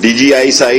DGISI,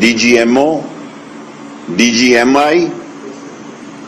DGMO, DGMI,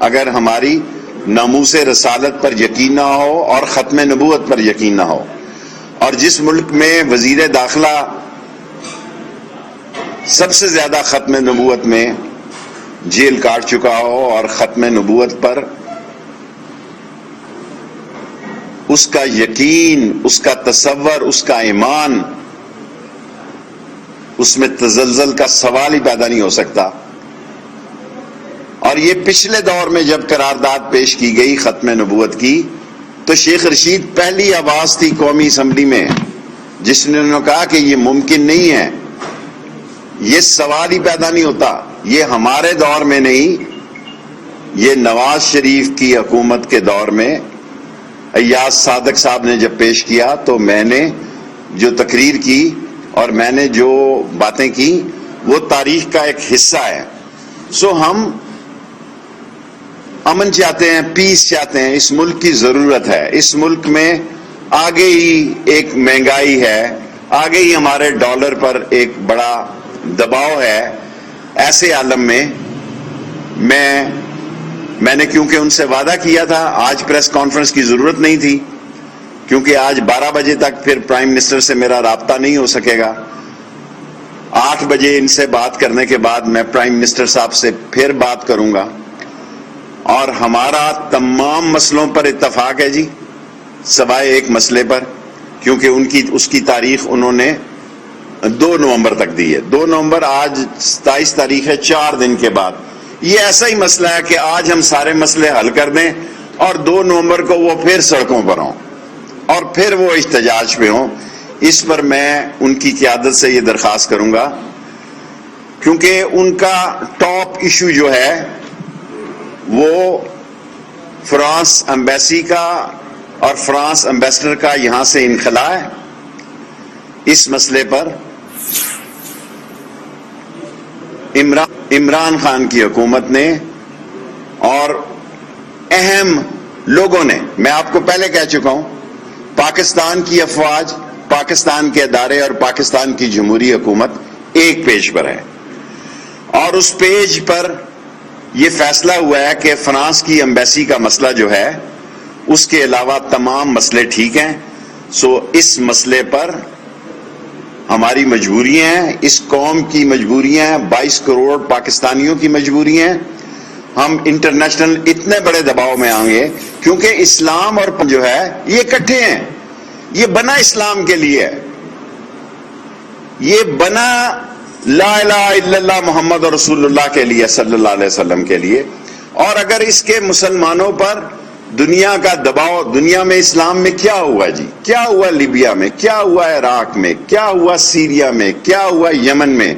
اگر ہماری ناموس رسالت پر یقین نہ ہو اور ختم نبوت پر یقین نہ ہو. اور جس ملک میں وزیر داخلہ سب سے زیادہ ختم نبوت میں جیل کاٹ چکا ہو اور ختم نبوت پر اس کا یقین، اس کا تصور، اس کا ایمان، اس میں تزلزل کا سوال ہی پیدا نہیں ہو سکتا. اور یہ پچھلے دور میں جب قرارداد پیش کی گئی ختم نبوت کی تو شیخ رشید پہلی آواز تھی قومی اسمبلی میں جس نے کہا کہ یہ ممکن نہیں ہے، یہ سوال ہی پیدا نہیں ہوتا. یہ ہمارے دور میں نہیں، یہ نواز شریف کی حکومت کے دور میں ایاز صادق صاحب نے جب پیش کیا تو میں نے جو تقریر کی اور میں نے جو باتیں کی وہ تاریخ کا ایک حصہ ہے. ہم امن چاہتے ہیں، پیس چاہتے ہیں. اس ملک کی ضرورت ہے. اس ملک میں آگے ہی ایک مہنگائی ہے، آگے ہی ہمارے ڈالر پر ایک بڑا دباؤ ہے. ایسے عالم میں میں نے کیونکہ ان سے وعدہ کیا تھا، آج پریس کانفرنس کی ضرورت نہیں تھی کیونکہ آج 12 بجے تک پھر پرائم منسٹر سے میرا رابطہ نہیں ہو سکے گا. 8 بجے ان سے بات کرنے کے بعد میں پرائم منسٹر صاحب سے پھر بات کروں گا اور ہمارا تمام مسئلوں پر اتفاق ہے جی، سوائے ایک مسئلے پر، کیونکہ اس کی تاریخ انہوں نے 2 نومبر تک دی ہے. 2 نومبر، آج 27 تاریخ ہے، 4 دن کے بعد. یہ ایسا ہی مسئلہ ہے کہ آج ہم سارے مسئلے حل کر دیں اور 2 نومبر کو وہ پھر سڑکوں پر ہوں اور پھر وہ احتجاج پہ ہوں. اس پر میں ان کی قیادت سے یہ درخواست کروں گا کیونکہ ان کا ٹاپ ایشو جو ہے وہ فرانس ایمبیسی کا اور فرانس ایمبیسڈر کا یہاں سے انخلا ہے. اس مسئلے پر عمران خان کی حکومت نے اور اہم لوگوں نے، میں آپ کو پہلے کہہ چکا ہوں، پاکستان کی افواج، پاکستان کے ادارے اور پاکستان کی جمہوری حکومت ایک پیج پر ہے اور اس پیج پر یہ فیصلہ ہوا ہے کہ فرانس کی ایمبیسی کا مسئلہ جو ہے اس کے علاوہ تمام مسئلے ٹھیک ہیں. اس مسئلے پر ہماری مجبوریاں ہیں، اس قوم کی مجبوریاں ہیں، 22 کروڑ پاکستانیوں کی مجبوریاں ہیں. ہم انٹرنیشنل اتنے بڑے دباؤ میں آئیں گے کیونکہ اسلام اور جو ہے یہ اکٹھے ہیں. یہ بنا اسلام کے لیے، یہ بنا لا الہ الا اللہ محمد رسول اللہ کے لیے، صلی اللہ علیہ وسلم کے لیے. اور اگر اس کے مسلمانوں پر دنیا کا دباؤ، دنیا میں اسلام میں کیا ہوا جی؟ کیا ہوا لیبیا میں؟ کیا ہوا عراق میں؟ کیا ہوا سیریا میں؟ کیا ہوا یمن میں؟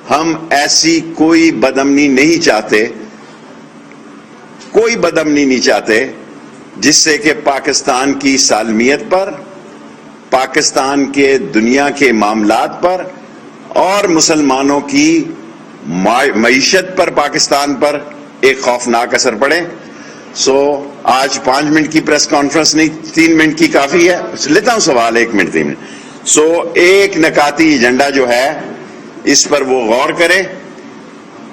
ہم ایسی کوئی بدامنی نہیں چاہتے، کوئی بدامنی نہیں چاہتے جس سے کہ پاکستان کی سالمیت پر، پاکستان کے دنیا کے معاملات پر اور مسلمانوں کی معیشت پر، پاکستان پر ایک خوفناک اثر پڑے. آج 5 منٹ کی پریس کانفرنس نہیں، 3 منٹ کی کافی ہے. لیتا ہوں سوال 1 منٹ 3 منٹ. ایک نکاتی ایجنڈا جو ہے اس پر وہ غور کرے.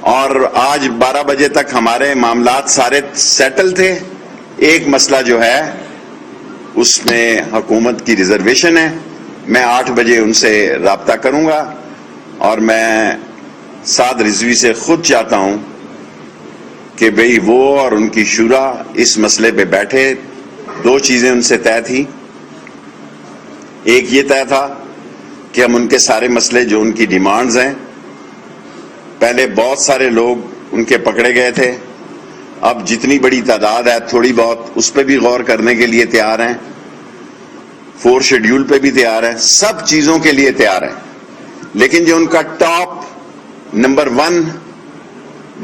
اور آج 12 بجے تک ہمارے معاملات سارے سیٹل تھے. ایک مسئلہ جو ہے اس میں حکومت کی ریزرویشن ہے. میں 8 بجے ان سے رابطہ کروں گا اور میں سعد رضوی سے خود چاہتا ہوں کہ بھئی وہ اور ان کی شورا اس مسئلے پہ بیٹھے. 2 چیزیں ان سے طے تھی. ایک یہ طے تھا کہ ہم ان کے سارے مسئلے جو ان کی ڈیمانڈز ہیں، پہلے بہت سارے لوگ ان کے پکڑے گئے تھے، اب جتنی بڑی تعداد ہے تھوڑی بہت اس پہ بھی غور کرنے کے لیے تیار ہیں. 4 شیڈیول پہ بھی تیار ہیں، سب چیزوں کے لیے تیار ہیں. لیکن جو ان کا ٹاپ نمبر 1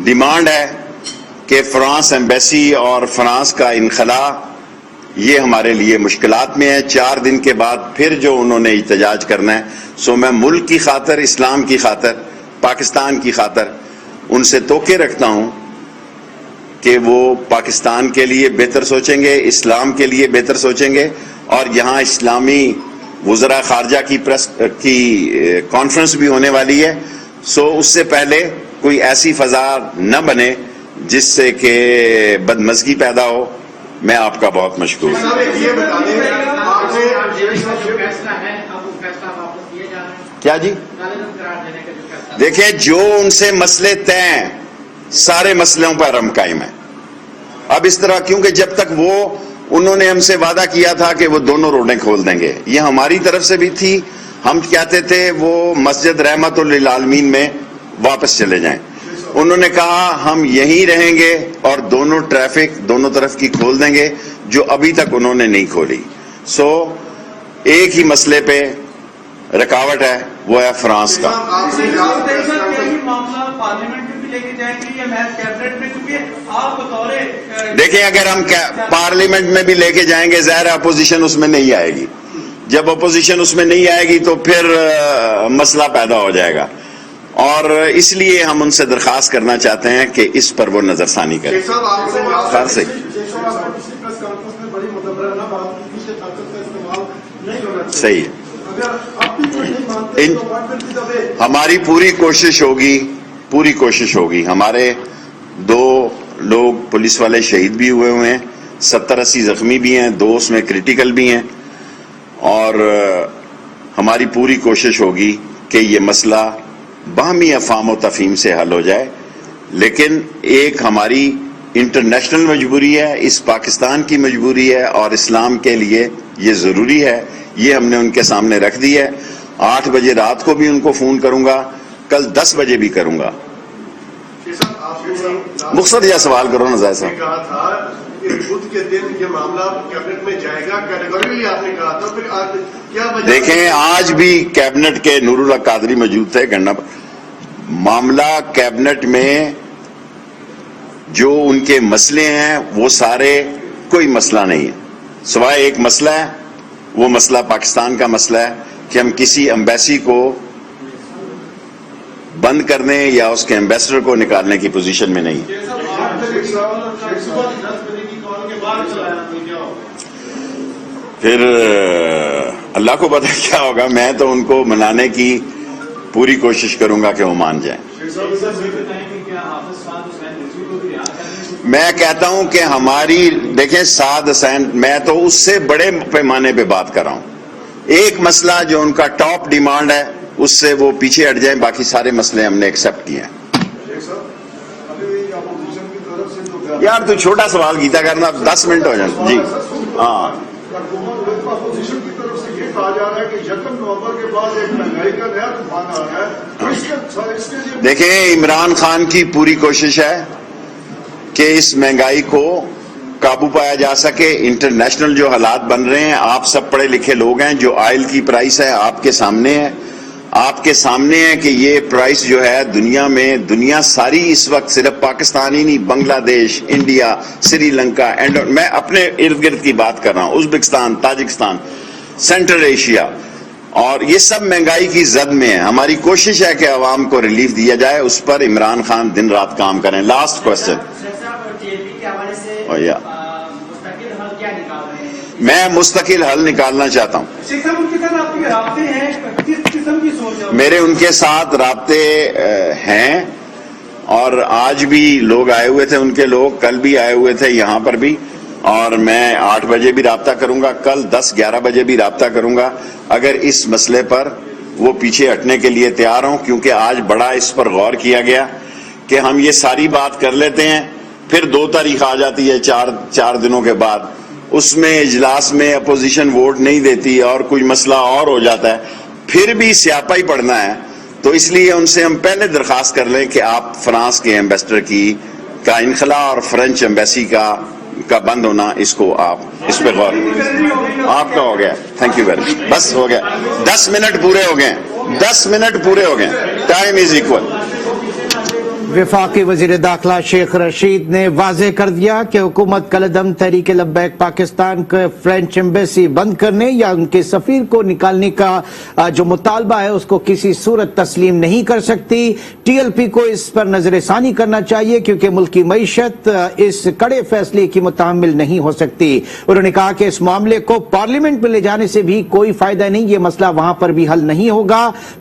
ڈیمانڈ ہے کہ فرانس ایمبیسی اور فرانس کا انخلا، یہ ہمارے لیے مشکلات میں ہے. 4 دن کے بعد پھر جو انہوں نے احتجاج کرنا ہے، میں ملک کی خاطر، اسلام کی خاطر، پاکستان کی خاطر ان سے توقع رکھتا ہوں کہ وہ پاکستان کے لیے بہتر سوچیں گے، اسلام کے لیے بہتر سوچیں گے. اور یہاں اسلامی وزراء خارجہ کی کانفرنس بھی ہونے والی ہے. اس سے پہلے کوئی ایسی فضا نہ بنے جس سے کہ بدمزگی پیدا ہو. میں آپ کا بہت مشکور ہوں. کیا جی؟ دیکھیں جو ان سے مسئلے طے ہیں سارے مسئلوں پر ہم قائم ہیں. اب اس طرح کیونکہ جب تک انہوں نے ہم سے وعدہ کیا تھا کہ وہ دونوں روڈیں کھول دیں گے, یہ ہماری طرف سے بھی تھی. ہم کہتے تھے وہ مسجد رحمت للعالمین میں واپس چلے جائیں. انہوں نے کہا ہم یہیں رہیں گے اور دونوں ٹریفک دونوں طرف کی کھول دیں گے, جو ابھی تک انہوں نے نہیں کھولی. سو ایک ہی مسئلے پہ رکاوٹ ہے, وہ ہے فرانس کا. دیکھیں اگر ہم پارلیمنٹ میں بھی لے کے جائیں گے ظاہر اپوزیشن اس میں نہیں آئے گی. جب اپوزیشن اس میں نہیں آئے گی تو پھر مسئلہ پیدا ہو جائے گا, اور اس لیے ہم ان سے درخواست کرنا چاہتے ہیں کہ اس پر وہ نظر ثانی کریں. خیر سے صحیح ہے. ہماری پوری کوشش ہوگی. ہمارے 2 لوگ پولیس والے شہید بھی ہوئے ہیں, 70-80 زخمی بھی ہیں, 2 اس میں کریٹیکل بھی ہیں, اور ہماری پوری کوشش ہوگی کہ یہ مسئلہ باہمی افہام و تفہیم سے حل ہو جائے. لیکن ایک ہماری انٹرنیشنل مجبوری ہے, اس پاکستان کی مجبوری ہے, اور اسلام کے لیے یہ ضروری ہے. یہ ہم نے ان کے سامنے رکھ دی ہے. 8 بجے رات کو بھی ان کو فون کروں گا, کل 10 بجے بھی کروں گا. مقصد یہ سوال کرو نا ظاہر صاحب. کہا تھا کہ بدھ کے دن یہ معاملہ کیبنٹ میں جائے گا, کیٹیگوریکلی آپ نے کہا تھا. پھر آج کیا وجہ؟ دیکھیں آج بھی کیبنٹ کے نور اللہ قادری موجود تھے. معاملہ کیبنٹ میں جو ان کے مسئلے ہیں وہ سارے کوئی مسئلہ نہیں ہے, سوائے ایک مسئلہ ہے, وہ مسئلہ پاکستان کا مسئلہ ہے کہ ہم کسی ایمبیسی کو بند کرنے یا اس کے ایمبیسڈر کو نکالنے کی پوزیشن میں نہیں. پھر اللہ کو پتہ کیا ہوگا. میں تو ان کو منانے کی پوری کوشش کروں گا کہ وہ مان جائیں. میں کہتا ہوں کہ ہماری دیکھیں سعد حسین, میں تو اس سے بڑے پیمانے پہ بات کر رہا ہوں. ایک مسئلہ جو ان کا ٹاپ ڈیمانڈ ہے اس سے وہ پیچھے ہٹ جائیں, باقی سارے مسئلے ہم نے ایکسپٹ کیے ہیں. یار تو چھوٹا سوال کیتا کرنا, 10 منٹ ہو جائیں. جی ہاں, اپوزیشن کی طرف سے یہ کہا جا رہا ہے کہ 1 نومبر کے بعد ایک مہنگائی کا نیا طوفان آ رہا ہے. دیکھیں عمران خان کی پوری کوشش ہے کہ اس مہنگائی کو قابو پایا جا سکے. انٹرنیشنل جو حالات بن رہے ہیں, آپ سب پڑھے لکھے لوگ ہیں, جو آئل کی پرائس ہے آپ کے سامنے ہے. آپ کے سامنے ہے کہ یہ پرائس جو ہے دنیا میں, دنیا ساری اس وقت صرف پاکستان ہی نہیں, بنگلہ دیش, انڈیا, سری لنکا, میں اپنے ارد گرد کی بات کر رہا ہوں, ازبکستان, تاجکستان, سینٹرل ایشیا, اور یہ سب مہنگائی کی زد میں ہے. ہماری کوشش ہے کہ عوام کو ریلیف دیا جائے, اس پر عمران خان دن رات کام کریں. لاسٹ کوشچن, میں مستقل حل نکالنا چاہتا ہوں. میرے ان کے ساتھ رابطے ہیں, اور آج بھی لوگ آئے ہوئے تھے, ان کے لوگ کل بھی آئے ہوئے تھے یہاں پر بھی, اور میں 8 بجے بھی رابطہ کروں گا, کل 10-11 بجے بھی رابطہ کروں گا اگر اس مسئلے پر وہ پیچھے ہٹنے کے لیے تیار ہوں. کیونکہ آج بڑا اس پر غور کیا گیا کہ ہم یہ ساری بات کر لیتے ہیں, پھر 2 تاریخ آ جاتی ہے 4 دنوں کے بعد, اس میں اجلاس میں اپوزیشن ووٹ نہیں دیتی اور کوئی مسئلہ اور ہو جاتا ہے, پھر بھی سیاپا ہی پڑنا ہے. تو اس لیے ان سے ہم پہلے درخواست کر لیں کہ آپ فرانس کے ایمبیسڈر کا انخلا اور فرینچ ایمبیسی کا بند ہونا, اس کو آپ اس پہ غور. آپ کا ہو گیا, تھینک یو ویری مچ, بس ہو گیا. 10 منٹ پورے ہو گئے, 10 منٹ پورے ہو گئے. Time is equal. وفاقی وزیر داخلہ شیخ رشید نے واضح کر دیا کہ حکومت کالعدم تحریک لبیک پاکستان کے فرینچ ایمبیسی بند کرنے یا ان کے سفیر کو نکالنے کا جو مطالبہ ہے اس کو کسی صورت تسلیم نہیں کر سکتی. ٹی ایل پی کو اس پر نظر ثانی کرنا چاہیے کیونکہ ملک کی معیشت اس کڑے فیصلے کی متحمل نہیں ہو سکتی. انہوں نے کہا کہ اس معاملے کو پارلیمنٹ میں لے جانے سے بھی کوئی فائدہ نہیں, یہ مسئلہ وہاں پر بھی حل نہیں ہوگا.